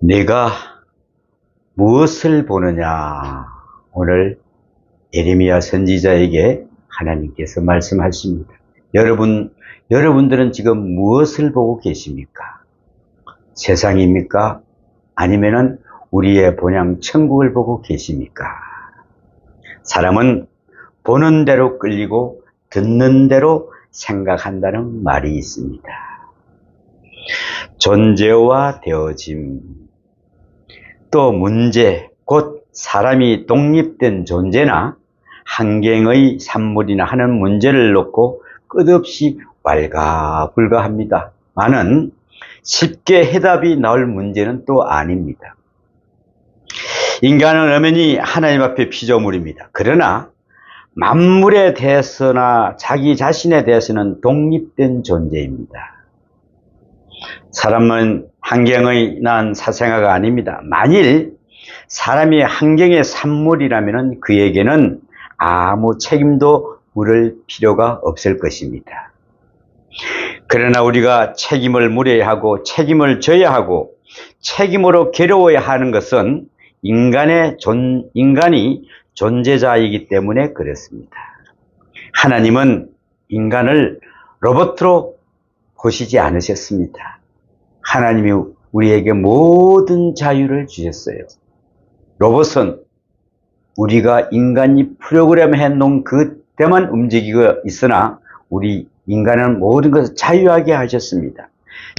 내가 무엇을 보느냐? 오늘 예레미야 선지자에게 하나님께서 말씀하십니다. 여러분들은 지금 무엇을 보고 계십니까? 세상입니까? 아니면은 우리의 본향 천국을 보고 계십니까? 사람은 보는 대로 끌리고 듣는 대로 생각한다는 말이 있습니다. 존재와 되어짐, 또 문제, 곧 사람이 독립된 존재나 환경의 산물이나 하는 문제를 놓고 끝없이 왈가불가합니다. 많은 쉽게 해답이 나올 문제는 또 아닙니다. 인간은 엄연히 하나님 앞에 피조물입니다. 그러나 만물에 대해서나 자기 자신에 대해서는 독립된 존재입니다. 사람은 환경의 난 사생아가 아닙니다. 만일 사람이 환경의 산물이라면 그에게는 아무 책임도 물을 필요가 없을 것입니다. 그러나 우리가 책임을 물어야 하고 책임을 져야 하고 책임으로 괴로워야 하는 것은 인간이 존재자이기 때문에 그렇습니다. 하나님은 인간을 로봇으로 보시지 않으셨습니다. 하나님이 우리에게 모든 자유를 주셨어요. 로봇은 우리가 인간이 프로그램해 놓은 그때만 움직이고 있으나 우리 인간은 모든 것을 자유하게 하셨습니다.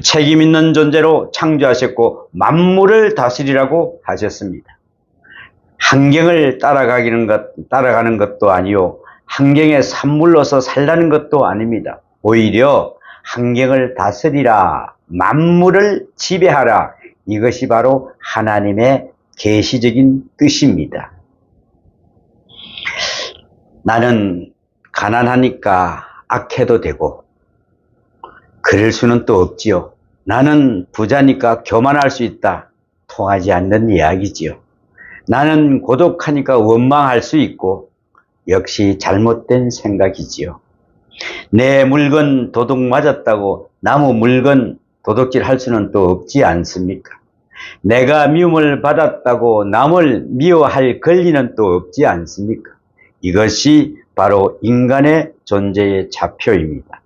책임 있는 존재로 창조하셨고 만물을 다스리라고 하셨습니다. 환경을 따라가는 것도 아니요, 환경의 산물로서 살라는 것도 아닙니다. 오히려 환경을 다스리라, 만물을 지배하라, 이것이 바로 하나님의 계시적인 뜻입니다. 나는 가난하니까 악해도 되고 그럴 수는 또 없지요. 나는 부자니까 교만할 수 있다. 통하지 않는 이야기지요. 나는 고독하니까 원망할 수 있고 역시 잘못된 생각이지요. 내 물건 도둑 맞았다고 남의 물건 도둑질 할 수는 또 없지 않습니까? 내가 미움을 받았다고 남을 미워할 권리는 또 없지 않습니까? 이것이 바로 인간의 존재의 좌표입니다.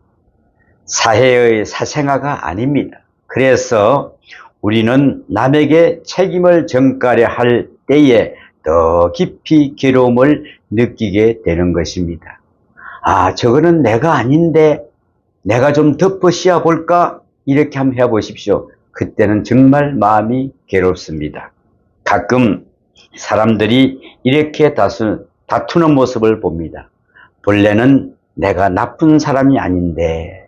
사회의 사생아가 아닙니다. 그래서 우리는 남에게 책임을 전가려 할 때에 더 깊이 괴로움을 느끼게 되는 것입니다. 아, 저거는 내가 아닌데 내가 좀 덮어 씌워 볼까? 이렇게 한번 해보십시오. 그때는 정말 마음이 괴롭습니다. 가끔 사람들이 이렇게 다투는 모습을 봅니다. 본래는 내가 나쁜 사람이 아닌데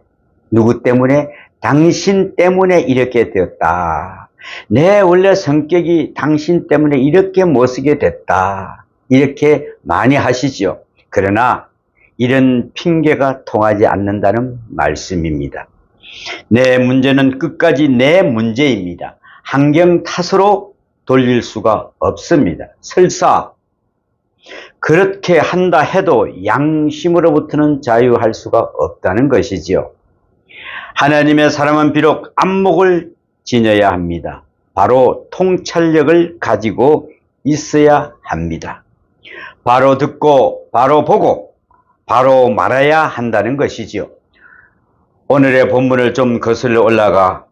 누구 때문에? 당신 때문에 이렇게 되었다. 내 원래 성격이 당신 때문에 이렇게 못쓰게 됐다. 이렇게 많이 하시죠. 그러나 이런 핑계가 통하지 않는다는 말씀입니다. 내 문제는 끝까지 내 문제입니다. 환경 탓으로 돌릴 수가 없습니다. 설사 그렇게 한다 해도 양심으로부터는 자유할 수가 없다는 것이지요. 하나님의 사람은 비록 안목을 지녀야 합니다. 바로 통찰력을 가지고 있어야 합니다. 바로 듣고 바로 보고 바로 말해야 한다는 것이지요. 오늘의 본문을 좀 거슬러 올라가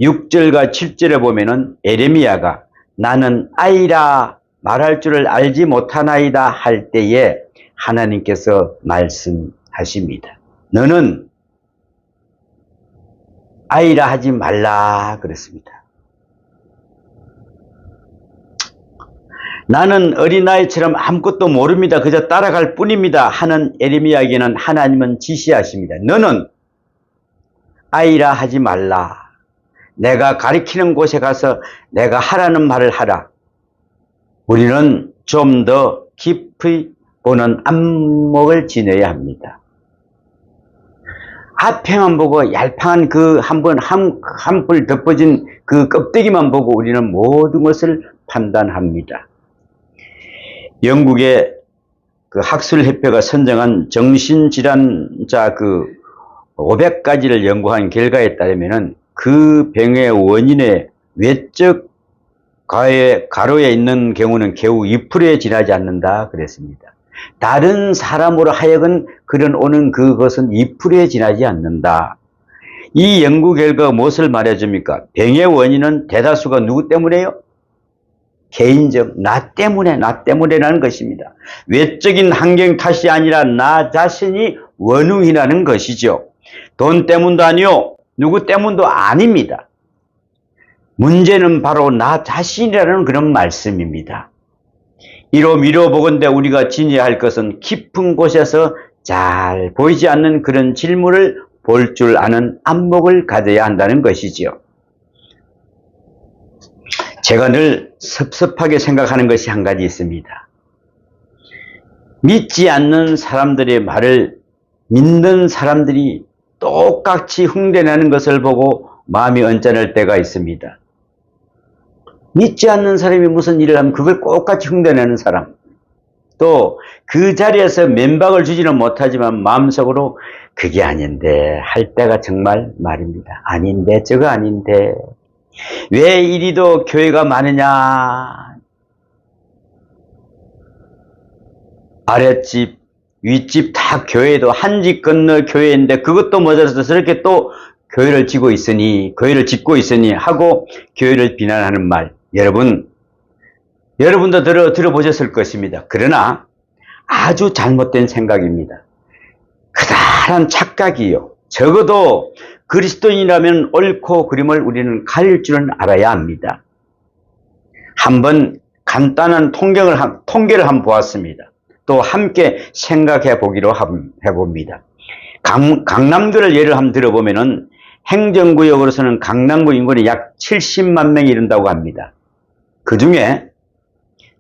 6절과 7절에 보면은 예레미야가 나는 아이라 말할 줄을 알지 못하나이다 할 때에 하나님께서 말씀하십니다. 너는 아이라 하지 말라 그랬습니다. 나는 어린아이처럼 아무것도 모릅니다. 그저 따라갈 뿐입니다 하는 예레미야에게는 하나님은 지시하십니다. 너는 아이라 하지 말라. 내가 가리키는 곳에 가서 내가 하라는 말을 하라. 우리는 좀 더 깊이 보는 안목을 지녀야 합니다. 앞에만 보고 얄팡한 그 한풀 덮어진 그 껍데기만 보고 우리는 모든 것을 판단합니다. 영국의 그 학술협회가 선정한 정신질환자 500가지를 연구한 결과에 따르면은 그 병의 원인의 외적 가로에 있는 경우는 겨우 2%에 지나지 않는다 그랬습니다. 다른 사람으로 하여금 그려오는 그것은 2%에 지나지 않는다. 이 연구 결과가 무엇을 말해줍니까? 병의 원인은 대다수가 누구 때문에요? 개인적, 나 때문에라는 것입니다. 외적인 환경 탓이 아니라 나 자신이 원흉이라는 것이죠. 돈 때문도 아니요, 누구 때문도 아닙니다. 문제는 바로 나 자신이라는 그런 말씀입니다. 이로 미뤄보건대 우리가 지녀야 할 것은 깊은 곳에서 잘 보이지 않는 그런 질문을 볼 줄 아는 안목을 가져야 한다는 것이지요. 제가 늘 섭섭하게 생각하는 것이 한 가지 있습니다. 믿지 않는 사람들의 말을 믿는 사람들이 똑같이 흉내내는 것을 보고 마음이 언짢을 때가 있습니다. 믿지 않는 사람이 무슨 일을 하면 그걸 똑같이 흉내내는 사람, 또 그 자리에서 면박을 주지는 못하지만 마음속으로 그게 아닌데 할 때가 정말 말입니다. 아닌데 저거 아닌데 왜 이리도 교회가 많으냐, 아랫집 윗집 다 교회도 한 집 건너 교회인데 그것도 모자라서 저렇게 또 교회를 짓고 있으니 하고 교회를 비난하는 말, 여러분도 들어보셨을 것입니다. 그러나 아주 잘못된 생각입니다. 커다란 착각이요. 적어도 그리스도인이라면 옳고 그름을 우리는 가릴 줄은 알아야 합니다. 한번 간단한 통계를 한번 보았습니다. 또 함께 생각해 보기로 해봅니다. 강남구를 예를 한번 들어보면은 행정구역으로서는 강남구 인구는 약 70만 명이 이른다고 합니다. 그 중에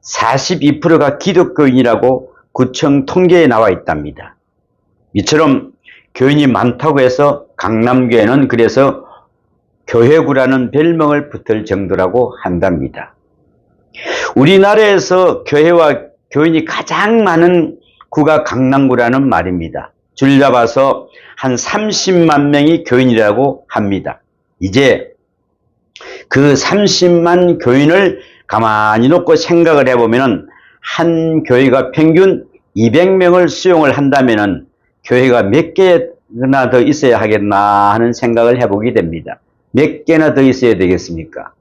42%가 기독교인이라고 구청 통계에 나와 있답니다. 이처럼 교인이 많다고 해서 강남교회는 그래서 교회구라는 별명을 붙을 정도라고 한답니다. 우리나라에서 교회와 교인이 가장 많은 구가 강남구라는 말입니다. 줄 잡아서 한 30만 명이 교인이라고 합니다. 이제 그 30만 교인을 가만히 놓고 생각을 해보면 한 교회가 평균 200명을 수용을 한다면 교회가 몇 개나 더 있어야 하겠나 하는 생각을 해보게 됩니다. 몇 개나 더 있어야 되겠습니까?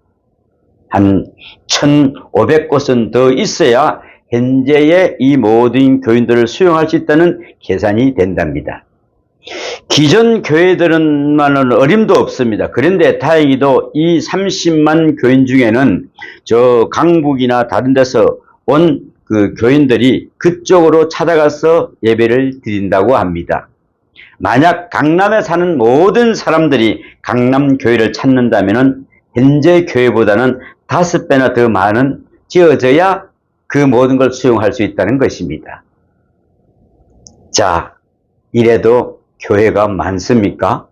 한 1,500곳은 더 있어야 현재의 이 모든 교인들을 수용할 수 있다는 계산이 된답니다. 기존 교회들은만은 어림도 없습니다. 그런데 다행히도 이 30만 교인 중에는 저 강북이나 다른 데서 온 그 교인들이 그쪽으로 찾아가서 예배를 드린다고 합니다. 만약 강남에 사는 모든 사람들이 강남 교회를 찾는다면 현재 교회보다는 5배나 더 많은 지어져야 그 모든 걸 수용할 수 있다는 것입니다. 자, 이래도 교회가 많습니까?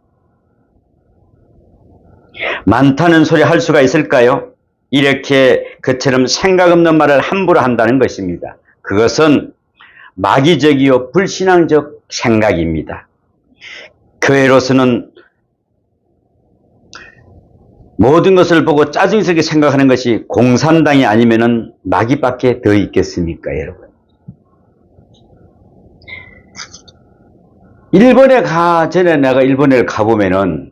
많다는 소리 할 수가 있을까요? 이렇게 그처럼 생각 없는 말을 함부로 한다는 것입니다. 그것은 마귀적이요 불신앙적 생각입니다. 교회로서는 모든 것을 보고 짜증스럽게 생각하는 것이 공산당이 아니면은 마귀밖에 더 있겠습니까, 여러분? 전에 내가 일본에 가보면은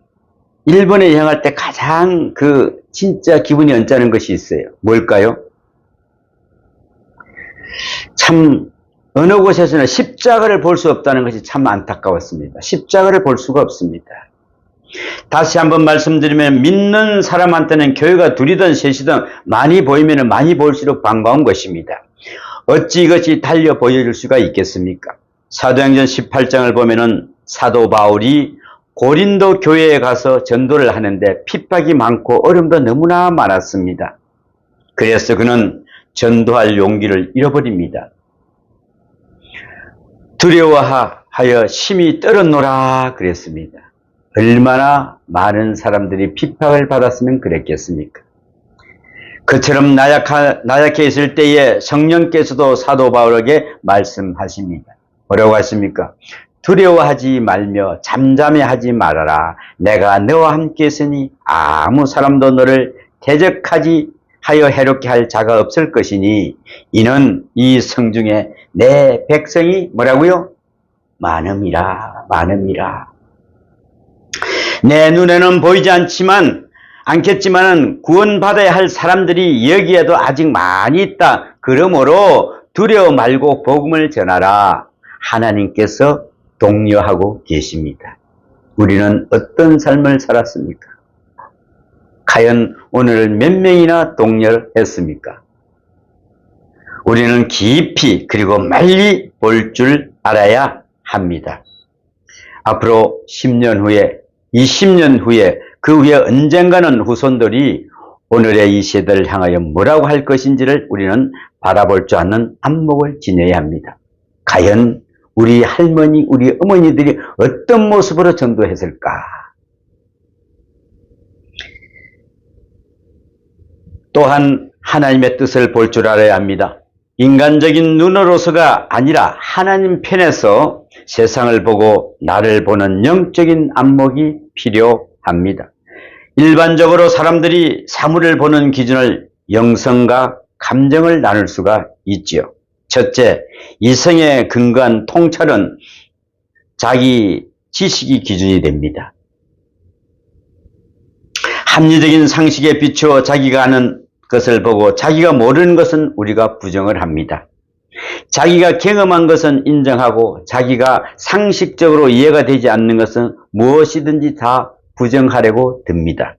일본에 여행할 때 가장 진짜 기분이 언짢은 것이 있어요. 뭘까요? 참 어느 곳에서는 십자가를 볼 수 없다는 것이 참 안타까웠습니다. 십자가를 볼 수가 없습니다. 다시 한번 말씀드리면 믿는 사람한테는 교회가 둘이든 셋이든 많이 보이면 많이 볼수록 반가운 것입니다. 어찌 이것이 달려 보여줄 수가 있겠습니까? 사도행전 18장을 보면은 사도 바울이 고린도 교회에 가서 전도를 하는데 핍박이 많고 어려움도 너무나 많았습니다. 그래서 그는 전도할 용기를 잃어버립니다. 두려워하여 심히 떨었노라 그랬습니다. 얼마나 많은 사람들이 핍박을 받았으면 그랬겠습니까? 그처럼 나약해 있을 때에 성령께서도 사도 바울에게 말씀하십니다. 뭐라고 하십니까? 두려워하지 말며 잠잠해하지 말아라. 내가 너와 함께 있으니 아무 사람도 너를 대적하지 하여 해롭게 할 자가 없을 것이니 이는 이 성중에 내 백성이 뭐라고요? 많음이라 많음이라. 내 눈에는 보이지 않겠지만은 구원받아야 할 사람들이 여기에도 아직 많이 있다. 그러므로 두려워 말고 복음을 전하라. 하나님께서 독려하고 계십니다. 우리는 어떤 삶을 살았습니까? 과연 오늘 몇 명이나 독려했습니까? 우리는 깊이 그리고 멀리 볼 줄 알아야 합니다. 앞으로 10년 후에, 20년 후에, 그 후에 언젠가는 후손들이 오늘의 이 세대를 향하여 뭐라고 할 것인지를 우리는 바라볼 줄 아는 안목을 지녀야 합니다. 과연 우리 할머니, 우리 어머니들이 어떤 모습으로 전도했을까? 또한 하나님의 뜻을 볼 줄 알아야 합니다. 인간적인 눈으로서가 아니라 하나님 편에서 세상을 보고 나를 보는 영적인 안목이 필요합니다. 일반적으로 사람들이 사물을 보는 기준을 영성과 감정을 나눌 수가 있지요. 첫째, 이성에 근거한 통찰은 자기 지식이 기준이 됩니다. 합리적인 상식에 비추어 자기가 아는 것을 보고 자기가 모르는 것은 우리가 부정을 합니다. 자기가 경험한 것은 인정하고 자기가 상식적으로 이해가 되지 않는 것은 무엇이든지 다 부정하려고 듭니다.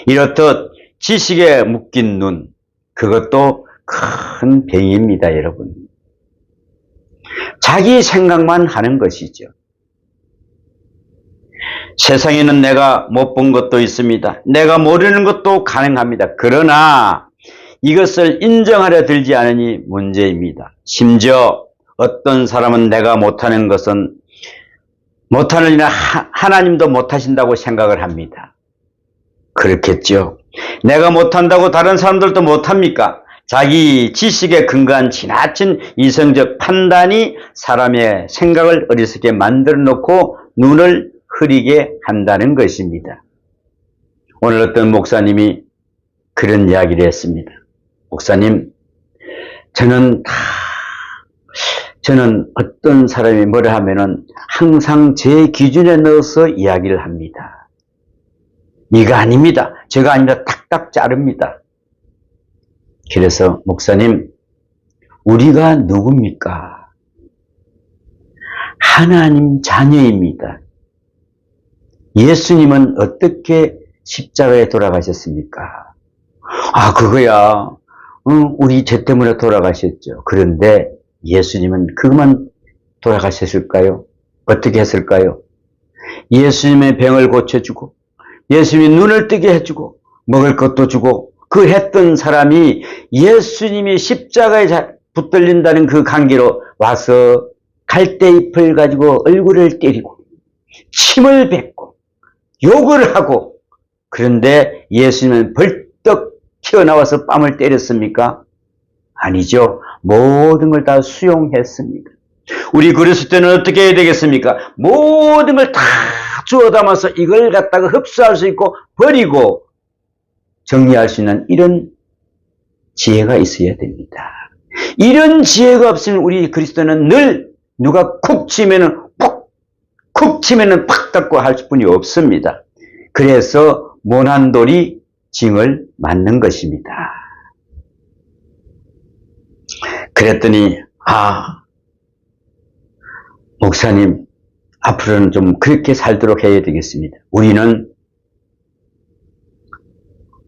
이렇듯 지식에 묶인 눈, 그것도 큰 병입니다, 여러분. 자기 생각만 하는 것이죠. 세상에는 내가 못 본 것도 있습니다. 내가 모르는 것도 가능합니다. 그러나 이것을 인정하려 들지 않으니 문제입니다. 심지어 어떤 사람은 내가 못하는 것은 못하느니라 하나님도 못하신다고 생각을 합니다. 그렇겠죠. 내가 못한다고 다른 사람들도 못합니까? 자기 지식에 근거한 지나친 이성적 판단이 사람의 생각을 어리석게 만들어 놓고 눈을 흐리게 한다는 것입니다. 오늘 어떤 목사님이 그런 이야기를 했습니다. 목사님, 저는 어떤 사람이 뭐라 하면은 항상 제 기준에 넣어서 이야기를 합니다. 이거 아닙니다. 제가 아니라 탁탁 자릅니다. 그래서 목사님, 우리가 누굽니까? 하나님 자녀입니다. 예수님은 어떻게 십자가에 돌아가셨습니까? 아, 그거야. 우리 죄 때문에 돌아가셨죠. 그런데 예수님은 그만 돌아가셨을까요? 어떻게 했을까요? 예수님의 병을 고쳐주고, 예수님이 눈을 뜨게 해주고, 먹을 것도 주고, 그 했던 사람이 예수님이 십자가에 붙들린다는 그 관계로 와서 갈대잎을 가지고 얼굴을 때리고, 침을 뱉고, 욕을 하고, 그런데 예수님은 벌떡 튀어나와서 뺨을 때렸습니까? 아니죠. 모든 걸 다 수용했습니다. 우리 그리스도인은 어떻게 해야 되겠습니까? 모든 걸 다 주워 담아서 이걸 갖다가 흡수할 수 있고 버리고 정리할 수 있는 이런 지혜가 있어야 됩니다. 이런 지혜가 없으면 우리 그리스도는 늘 누가 쿡 치면은 쿡 치면은 팍 닫고 할 뿐이 없습니다. 그래서 모난 돌이 징을 맞는 것입니다. 그랬더니 목사님, 앞으로는 좀 그렇게 살도록 해야 되겠습니다. 우리는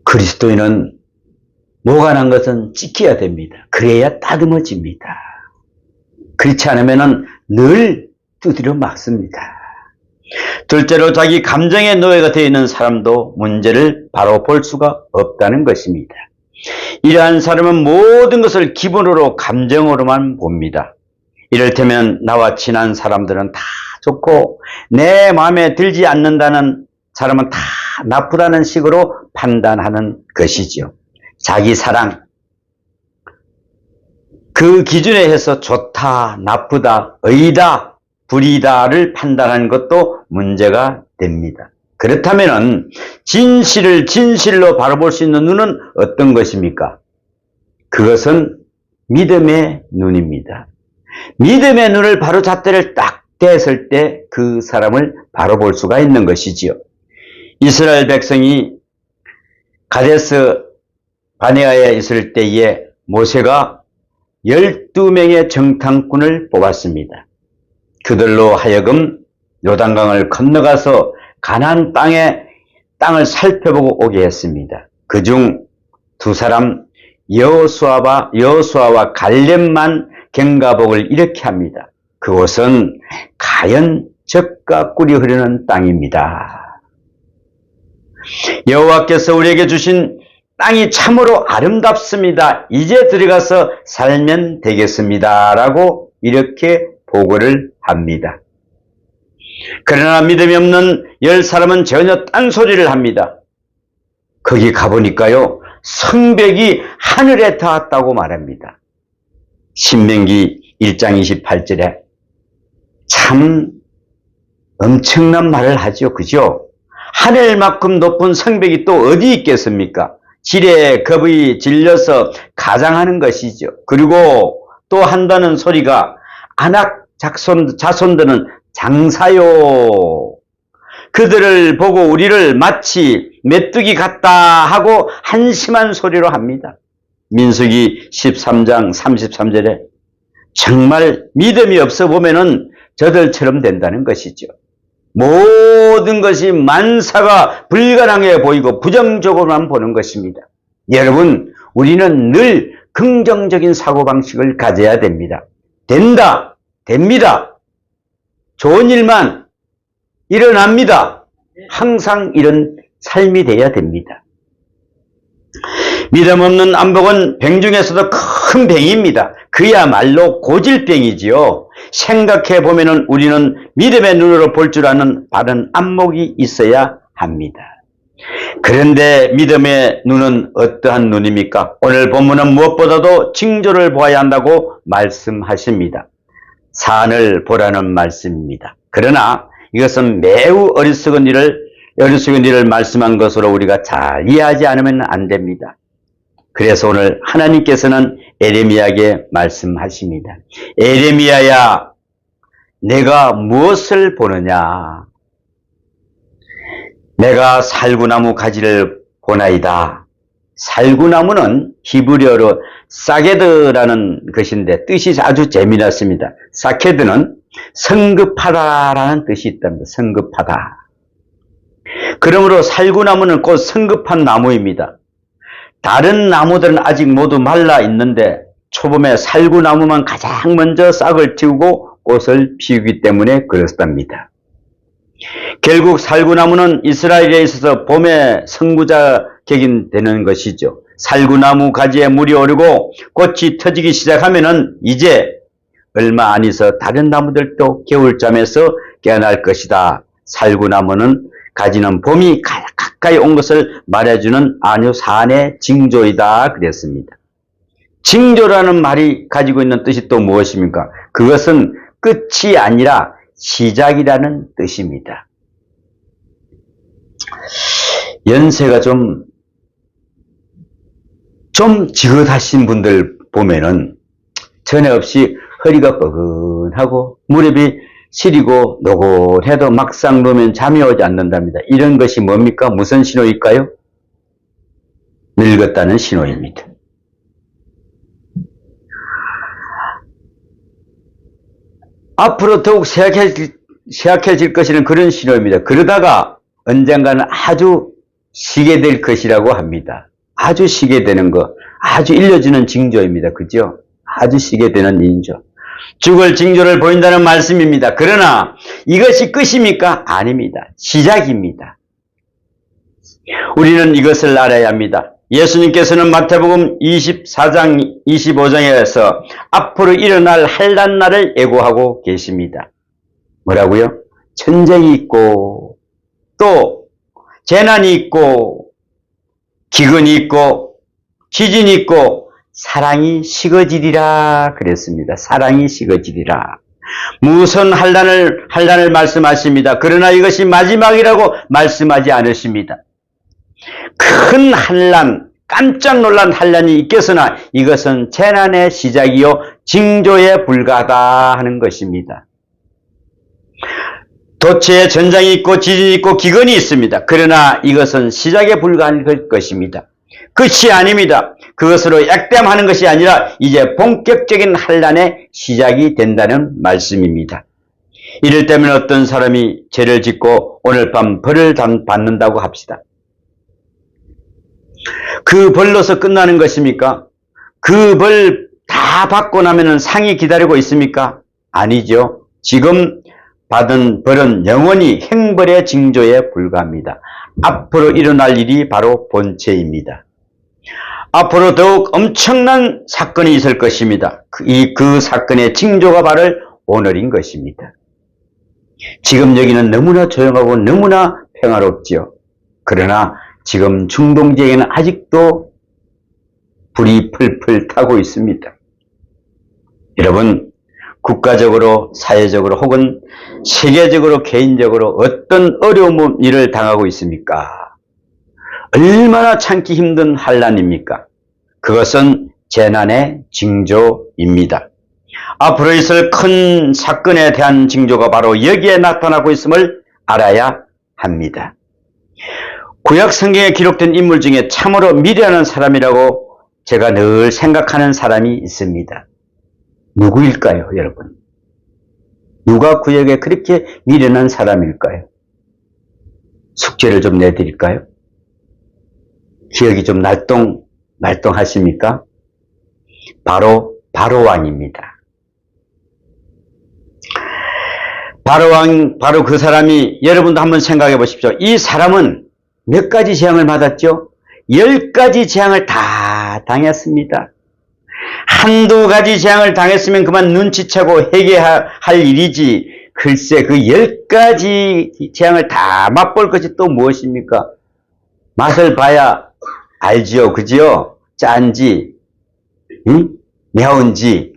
그리스도인은 뭐가 난 것은 지켜야 됩니다. 그래야 다듬어집니다. 그렇지 않으면 늘 두드려 맞습니다. 둘째로 자기 감정의 노예가 되어 있는 사람도 문제를 바로 볼 수가 없다는 것입니다. 이러한 사람은 모든 것을 기본으로 감정으로만 봅니다. 이를테면 나와 친한 사람들은 다 좋고 내 마음에 들지 않는다는 사람은 다 나쁘다는 식으로 판단하는 것이죠. 자기 사랑, 그 기준에 해서 좋다, 나쁘다, 의다, 불이다를 판단하는 것도 문제가 됩니다. 그렇다면은 진실을 진실로 바라볼 수 있는 눈은 어떤 것입니까? 그것은 믿음의 눈입니다. 믿음의 눈을 바로 잣대를 딱 댔을 때 그 사람을 바로 볼 수가 있는 것이지요. 이스라엘 백성이 가데스 바네아에 있을 때에 모세가 12명의 정탐꾼을 뽑았습니다. 그들로 하여금 요단강을 건너가서 가나안 땅을 살펴보고 오게 했습니다. 그중 두 사람 여호수아와 갈렙만 경가복을 이렇게 합니다. 그곳은 가연 젖과 꿀이 흐르는 땅입니다. 여호와께서 우리에게 주신 땅이 참으로 아름답습니다. 이제 들어가서 살면 되겠습니다. 라고 이렇게 보고를 합니다. 그러나 믿음이 없는 10사람은 전혀 딴소리를 합니다. 거기 가보니까요, 성벽이 하늘에 닿았다고 말합니다. 신명기 1장 28절에 참 엄청난 말을 하죠. 그죠? 하늘만큼 높은 성벽이 또 어디 있겠습니까? 지레 겁이 질려서 가장하는 것이죠. 그리고 또 한다는 소리가 안악 자손들은 장사요. 그들을 보고 우리를 마치 메뚜기 같다 하고 한심한 소리로 합니다. 민수기 13장 33절에 정말 믿음이 없어 보면은 저들처럼 된다는 것이죠. 모든 것이 만사가 불가능해 보이고 부정적으로만 보는 것입니다. 여러분, 우리는 늘 긍정적인 사고방식을 가져야 됩니다. 된다, 됩니다. 좋은 일만 일어납니다. 항상 이런 삶이 돼야 됩니다. 믿음 없는 안목은 병 중에서도 큰 병입니다. 그야말로 고질병이지요. 생각해 보면은 우리는 믿음의 눈으로 볼 줄 아는 바른 안목이 있어야 합니다. 그런데 믿음의 눈은 어떠한 눈입니까? 오늘 본문은 무엇보다도 징조를 보아야 한다고 말씀하십니다. 산을 보라는 말씀입니다. 그러나 이것은 매우 어리석은 일을 말씀한 것으로 우리가 잘 이해하지 않으면 안 됩니다. 그래서 오늘 하나님께서는 에레미야에게 말씀하십니다. 에레미야야, 내가 무엇을 보느냐? 내가 살구나무 가지를 보나이다. 살구나무는 히브리어로 사게드라는 것인데 뜻이 아주 재미났습니다. 사케드는 성급하다라는 뜻이 있답니다. 성급하다. 그러므로 살구나무는 곧 성급한 나무입니다. 다른 나무들은 아직 모두 말라 있는데 초봄에 살구나무만 가장 먼저 싹을 틔우고 꽃을 피우기 때문에 그렇답니다. 결국 살구나무는 이스라엘에 있어서 봄의 선구자격이 되는 것이죠. 살구나무 가지에 물이 오르고 꽃이 터지기 시작하면은 이제 얼마 안 있어 다른 나무들도 겨울잠에서 깨어날 것이다. 살구나무는 가지는 봄이 가까이 온 것을 말해주는 아주 산의 징조이다 그랬습니다. 징조라는 말이 가지고 있는 뜻이 또 무엇입니까? 그것은 끝이 아니라 시작이라는 뜻입니다. 연세가 좀 지긋하신 분들 보면은 전에 없이 허리가 뻐근하고 무릎이 시리고 노곤해도 막상 누우면 잠이 오지 않는답니다. 이런 것이 뭡니까? 무슨 신호일까요? 늙었다는 신호입니다. 앞으로 더욱 쇠약해질 것이라는 그런 신호입니다. 그러다가 언젠가는 아주 쉬게 될 것이라고 합니다. 아주 쉬게 되는 것, 아주 일려주는 징조입니다. 그죠? 아주 쉬게 되는 징조. 죽을 징조를 보인다는 말씀입니다. 그러나 이것이 끝입니까? 아닙니다. 시작입니다. 우리는 이것을 알아야 합니다. 예수님께서는 마태복음 24장 25장에서 앞으로 일어날 환난 날을 예고하고 계십니다. 뭐라고요? 전쟁이 있고 또 재난이 있고 기근이 있고 지진이 있고 사랑이 식어지리라 그랬습니다. 사랑이 식어지리라. 무슨 한란을 말씀하십니다. 그러나 이것이 마지막이라고 말씀하지 않으십니다. 큰 한란, 깜짝 놀란 한란이 있겠으나 이것은 재난의 시작이요 징조에 불과하다 하는 것입니다. 도처에 전장이 있고 지진이 있고 기근이 있습니다. 그러나 이것은 시작에 불과한 것입니다. 끝이 아닙니다. 그것으로 액땜하는 것이 아니라 이제 본격적인 한란의 시작이 된다는 말씀입니다. 이를 때문에 어떤 사람이 죄를 짓고 오늘 밤 벌을 받는다고 합시다. 그 벌로서 끝나는 것입니까? 그 벌 다 받고 나면은 상이 기다리고 있습니까? 아니죠. 지금 받은 벌은 영원히 행벌의 징조에 불과합니다. 앞으로 일어날 일이 바로 본체입니다. 앞으로 더욱 엄청난 사건이 있을 것입니다. 그 사건의 징조가 바로 오늘인 것입니다. 지금 여기는 너무나 조용하고 너무나 평화롭지요. 그러나 지금 중동지역에는 아직도 불이 풀풀 타고 있습니다. 여러분, 국가적으로, 사회적으로 혹은 세계적으로, 개인적으로 어떤 어려운 일을 당하고 있습니까? 얼마나 참기 힘든 환난입니까? 그것은 재난의 징조입니다. 앞으로 있을 큰 사건에 대한 징조가 바로 여기에 나타나고 있음을 알아야 합니다. 구약 성경에 기록된 인물 중에 참으로 미련한 사람이라고 제가 늘 생각하는 사람이 있습니다. 누구일까요, 여러분? 누가 구약에 그렇게 미련한 사람일까요? 숙제를 좀 내드릴까요? 기억이 좀 말똥하십니까? 바로 바로왕입니다. 바로 그 사람이, 여러분도 한번 생각해 보십시오. 이 사람은 몇 가지 재앙을 받았죠? 10가지 재앙을 다 당했습니다. 한두 가지 재앙을 당했으면 그만 눈치채고 회개할 일이지, 글쎄 그 10가지 재앙을 다 맛볼 것이 또 무엇입니까? 맛을 봐야 알지요, 그지요? 짠지, 매운지.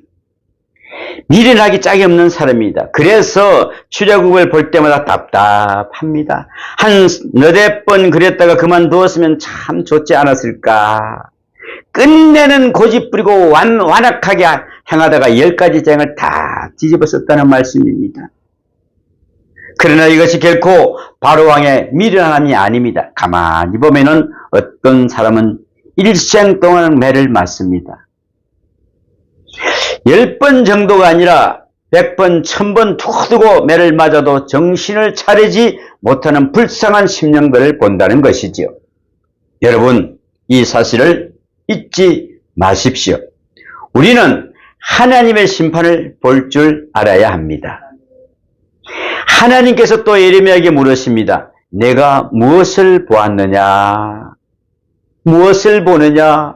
미련하기 짝이 없는 사람입니다. 그래서 출애굽을 볼 때마다 답답합니다. 한 너댓 번 그랬다가 그만두었으면 참 좋지 않았을까. 끝내는 고집 부리고 완악하게 행하다가 10가지 재앙을 다 뒤집어 썼다는 말씀입니다. 그러나 이것이 결코 바로왕의 미련함이 아닙니다. 가만히 보면은 어떤 사람은 일생 동안 매를 맞습니다. 10번 정도가 아니라 100번, 1000번 두고 매를 맞아도 정신을 차리지 못하는 불쌍한 심령들을 본다는 것이지요. 여러분, 이 사실을 잊지 마십시오. 우리는 하나님의 심판을 볼 줄 알아야 합니다. 하나님께서 또 예레미야에게 물으십니다. 내가 무엇을 보았느냐? 무엇을 보느냐?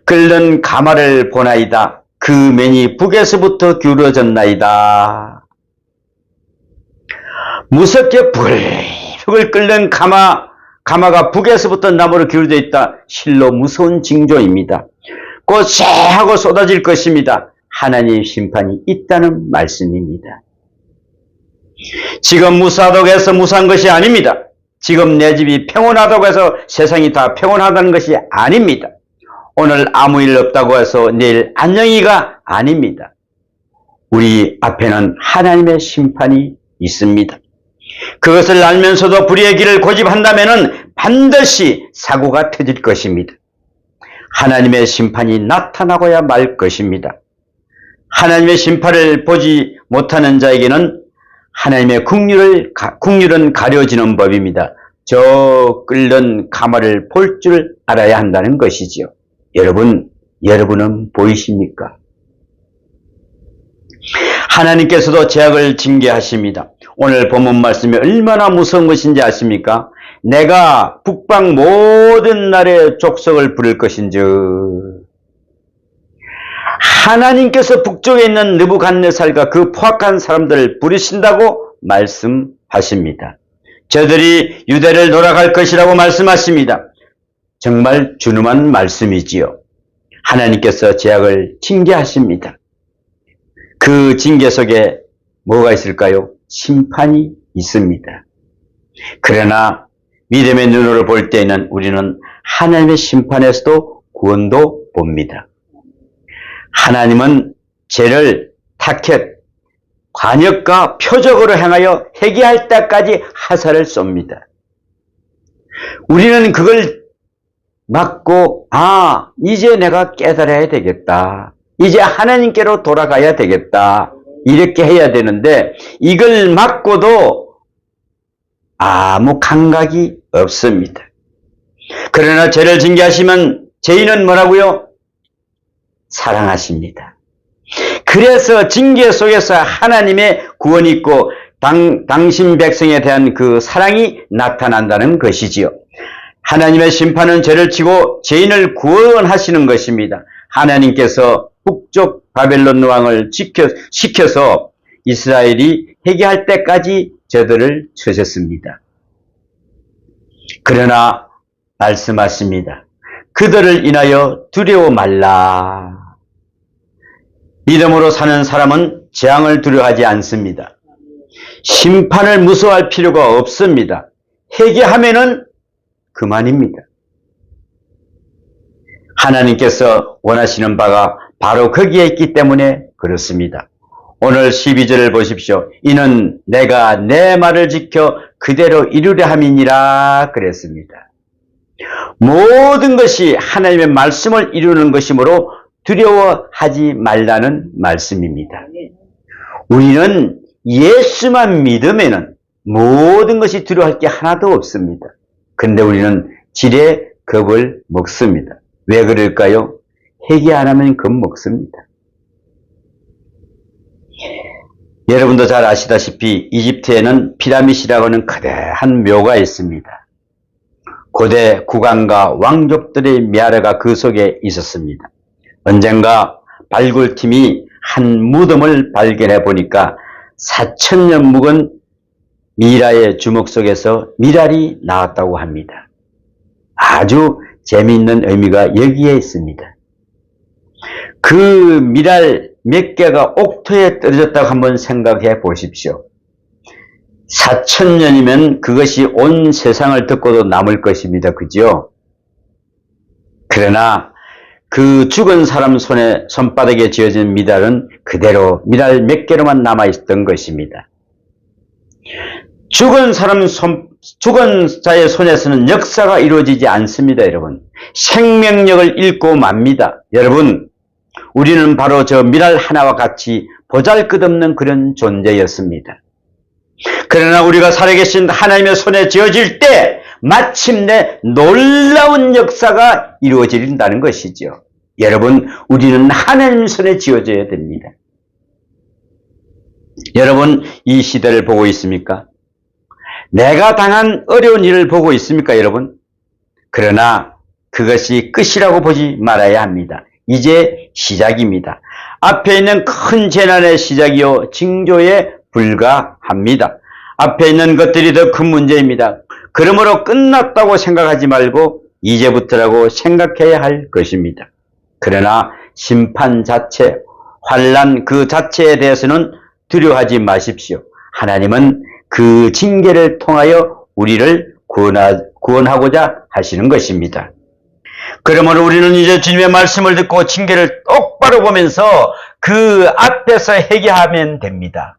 끓는 가마를 보나이다. 그 맨이 북에서부터 기울어졌나이다. 무섭게 불불 끓는 가마가 북에서부터 남으로 기울어져 있다. 실로 무서운 징조입니다. 곧 쇠하고 쏟아질 것입니다. 하나님의 심판이 있다는 말씀입니다. 지금 무사하다고 해서 무사한 것이 아닙니다. 지금 내 집이 평온하다고 해서 세상이 다 평온하다는 것이 아닙니다. 오늘 아무 일 없다고 해서 내일 안녕히가 아닙니다. 우리 앞에는 하나님의 심판이 있습니다. 그것을 알면서도 불의의 길을 고집한다면 반드시 사고가 터질 것입니다. 하나님의 심판이 나타나고야 말 것입니다. 하나님의 심판을 보지 못하는 자에게는 하나님의 국률은 가려지는 법입니다. 저 끓는 가마를 볼 줄 알아야 한다는 것이지요. 여러분은 보이십니까? 하나님께서도 죄악을 징계하십니다. 오늘 본문 말씀이 얼마나 무서운 것인지 아십니까? 내가 북방 모든 나라의 족속을 부를 것인즉, 하나님께서 북쪽에 있는 느부갓네살과 그 포악한 사람들을 부르신다고 말씀하십니다. 저들이 유대를 돌아갈 것이라고 말씀하십니다. 정말 준엄한 말씀이지요. 하나님께서 죄악을 징계하십니다. 그 징계 속에 뭐가 있을까요? 심판이 있습니다. 그러나 믿음의 눈으로 볼 때에는 우리는 하나님의 심판에서도 구원도 봅니다. 하나님은 죄를 타켓, 관역과 표적으로 행하여 회개할 때까지 화살을 쏩니다. 우리는 그걸 맞고 이제 내가 깨달아야 되겠다. 이제 하나님께로 돌아가야 되겠다. 이렇게 해야 되는데 이걸 맞고도 아무 감각이 없습니다. 그러나 죄를 징계하시면 죄인은 뭐라고요? 사랑하십니다. 그래서 징계 속에서 하나님의 구원이 있고 당신 백성에 대한 그 사랑이 나타난다는 것이지요. 하나님의 심판은 죄를 치고 죄인을 구원하시는 것입니다. 하나님께서 북쪽 바벨론 왕을 시켜서 이스라엘이 회개할 때까지 저들을 쳐셨습니다. 그러나 말씀하십니다. 그들을 인하여 두려워 말라. 믿음으로 사는 사람은 재앙을 두려워하지 않습니다. 심판을 무서워할 필요가 없습니다. 회개하면은 그만입니다. 하나님께서 원하시는 바가 바로 거기에 있기 때문에 그렇습니다. 오늘 12절을 보십시오. 이는 내가 내 말을 지켜 그대로 이루려 함이니라 그랬습니다. 모든 것이 하나님의 말씀을 이루는 것이므로 두려워하지 말라는 말씀입니다. 우리는 예수만 믿으면 모든 것이 두려워할 게 하나도 없습니다. 그런데 우리는 지레 겁을 먹습니다. 왜 그럴까요? 회개 안 하면 겁먹습니다. 여러분도 잘 아시다시피 이집트에는 피라미드라고 하는 거대한 묘가 있습니다. 고대 국왕과 왕족들의 미아래가 그 속에 있었습니다. 언젠가 발굴팀이 한 무덤을 발견해 보니까 4,000년 묵은 미라의 주먹 속에서 미랄이 나왔다고 합니다. 아주 재미있는 의미가 여기에 있습니다. 그 미랄 몇 개가 옥토에 떨어졌다고 한번 생각해 보십시오. 4,000년이면 그것이 온 세상을 덮고도 남을 것입니다. 그죠? 그러나 그 죽은 사람 손바닥에 지어진 미랄은 그대로 미랄 몇 개로만 남아있던 것입니다. 죽은 자의 손에서는 역사가 이루어지지 않습니다, 여러분. 생명력을 잃고 맙니다. 여러분, 우리는 바로 저 미랄 하나와 같이 보잘것없는 그런 존재였습니다. 그러나 우리가 살아계신 하나님의 손에 지어질 때 마침내 놀라운 역사가 이루어진다는 것이죠. 여러분, 우리는 하나님 손에 지어져야 됩니다. 여러분, 이 시대를 보고 있습니까? 내가 당한 어려운 일을 보고 있습니까, 여러분? 그러나 그것이 끝이라고 보지 말아야 합니다. 이제 시작입니다. 앞에 있는 큰 재난의 시작이요 징조에 불과합니다. 앞에 있는 것들이 더 큰 문제입니다. 그러므로 끝났다고 생각하지 말고 이제부터라고 생각해야 할 것입니다. 그러나 심판 자체, 환난 그 자체에 대해서는 두려워하지 마십시오. 하나님은 그 징계를 통하여 우리를 구원하고자 하시는 것입니다. 그러므로 우리는 이제 주님의 말씀을 듣고 징계를 똑바로 보면서 그 앞에서 회개하면 됩니다.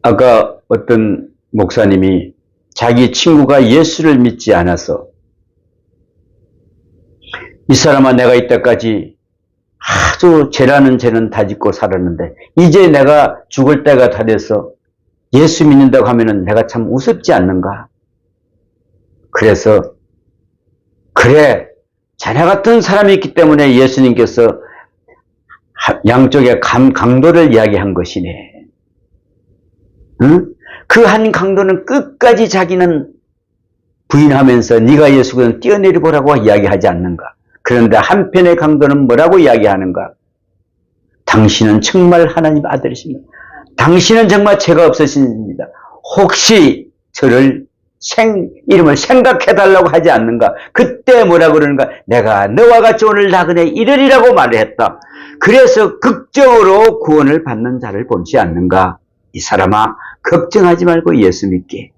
아까 어떤 목사님이 자기 친구가 예수를 믿지 않아서 이 사람아 내가 이때까지 아주 죄라는 죄는 다 짓고 살았는데 이제 내가 죽을 때가 다 돼서 예수 믿는다고 하면은 내가 참 우습지 않는가? 그래서 그래 자네 같은 사람이 있기 때문에 예수님께서 양쪽의 강도를 이야기한 것이네. 응? 그 한 강도는 끝까지 자기는 부인하면서 네가 예수는 뛰어내려 보라고 이야기하지 않는가? 그런데 한편의 강도는 뭐라고 이야기하는가? 당신은 정말 하나님 아들이십니다. 당신은 정말 죄가 없으십니다. 혹시 저를 이름을 생각해달라고 하지 않는가? 그때 뭐라 그러는가? 내가 너와 같이 오늘 나그네 이르리라고 말을 했다. 그래서 극적으로 구원을 받는 자를 보지 않는가? 이 사람아, 걱정하지 말고 예수 믿게.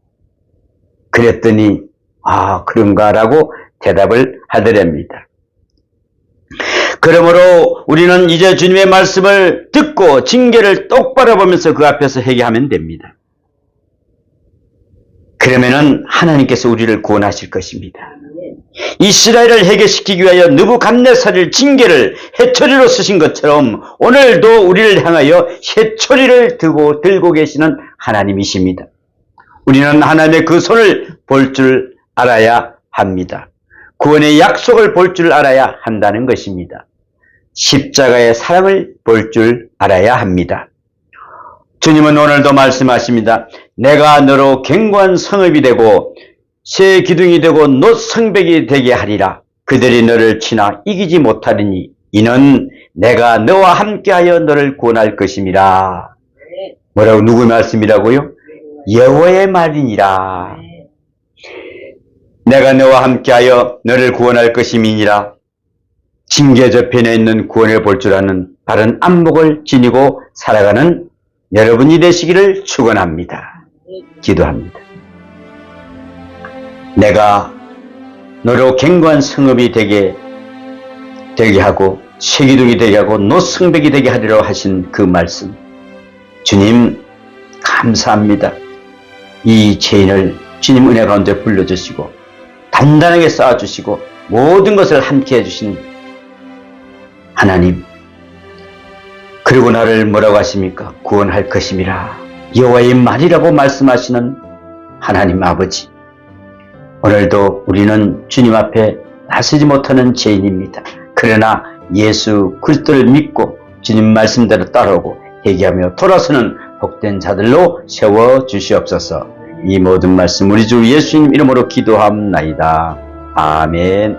그랬더니 그런가라고 대답을 하더랍니다. 그러므로 우리는 이제 주님의 말씀을 듣고 징계를 똑바로 보면서 그 앞에서 회개하면 됩니다. 그러면은 하나님께서 우리를 구원하실 것입니다. 이스라엘을 해결시키기 위하여 느부갓네살을 징계를 해초리로 쓰신 것처럼 오늘도 우리를 향하여 해초리를 들고 계시는 하나님이십니다. 우리는 하나님의 그 손을 볼 줄 알아야 합니다. 구원의 약속을 볼 줄 알아야 한다는 것입니다. 십자가의 사랑을 볼 줄 알아야 합니다. 주님은 오늘도 말씀하십니다. 내가 너로 견고한 성읍이 되고 새 기둥이 되고 놋 성벽이 되게 하리라. 그들이 너를 치나 이기지 못하리니 이는 내가 너와 함께하여 너를 구원할 것임이라. 뭐라고? 누구의 말씀이라고요? 여호와의 말이니라. 내가 너와 함께하여 너를 구원할 것임이니라. 징계 저편에 있는 구원을 볼 줄 아는 바른 안목을 지니고 살아가는 여러분이 되시기를 축원합니다. 기도합니다. 내가 너로 견고한 성읍이 되게 하고 새기둥이 되게 하고 놋 성벽이 되게 하리라고 하신 그 말씀, 주님 감사합니다. 이 죄인을 주님 은혜 가운데 불러주시고 단단하게 쌓아주시고 모든 것을 함께 해주신 하나님, 그리고 나를 뭐라고 하십니까? 구원할 것임이라. 여호와의 말이라고 말씀하시는 하나님 아버지, 오늘도 우리는 주님 앞에 나서지 못하는 죄인입니다. 그러나 예수 그리스도를 믿고 주님 말씀대로 따라오고 회개하며 돌아서는 복된 자들로 세워주시옵소서. 이 모든 말씀 우리 주 예수님 이름으로 기도합나이다. 아멘.